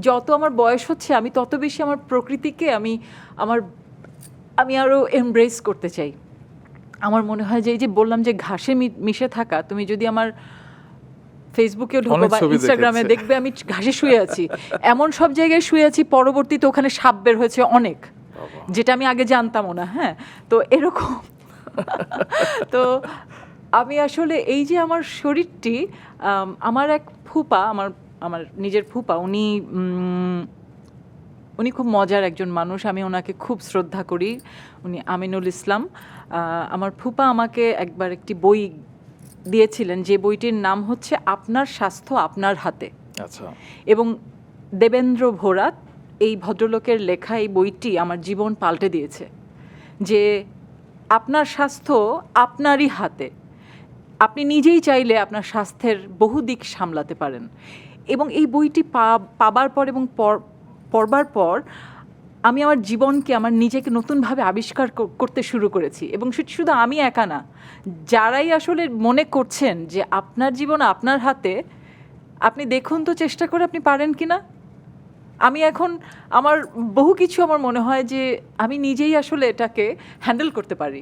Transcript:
যত আমার বয়স হচ্ছে আমি তত বেশি আমার প্রকৃতিকে আমি আরও এমব্রেস করতে চাই। আমার মনে হয় যে এই যে বললাম যে ঘাসে মিশে থাকা, তুমি যদি আমার ফেসবুকেও ঢোকো বা ইনস্টাগ্রামে দেখবে আমি ঘাসে শুয়ে আছি, এমন সব জায়গায় শুয়ে আছি পরবর্তীতে ওখানে সাপ বের হয়েছে অনেক, যেটা আমি আগে জানতামও না। হ্যাঁ, তো এরকম তো আমি আসলে এই যে আমার শরীরটি, আমার এক ফুপা, আমার নিজের ফুপা, উনি খুব মজার একজন মানুষ, আমি ওনাকে খুব শ্রদ্ধা করি, উনি আমিনুল ইসলাম। আমার ফুপা আমাকে একবার একটি বই দিয়েছিলেন, যে বইটির নাম হচ্ছে আপনার স্বাস্থ্য আপনার হাতে। আচ্ছা। এবং দেবেন্দ্র ভোরাত, এই ভদ্রলোকের লেখা এই বইটি আমার জীবন পাল্টে দিয়েছে, যে আপনার স্বাস্থ্য আপনারই হাতে, আপনি নিজেই চাইলে আপনার স্বাস্থ্যের বহু দিক সামলাতে পারেন। এবং এই বইটি পাবার পর এবং পড়বার পর আমি আমার জীবনকে, আমার নিজেকে নতুনভাবে আবিষ্কার করতে শুরু করেছি। এবং শুধু আমি একা না, যারাই আসলে মনে করছেন যে আপনার জীবন আপনার হাতে, আপনি দেখুন তো চেষ্টা করে আপনি পারেন কি না। আমি এখন আমার বহু কিছু আমার মনে হয় যে আমি নিজেই আসলে এটাকে হ্যান্ডেল করতে পারি।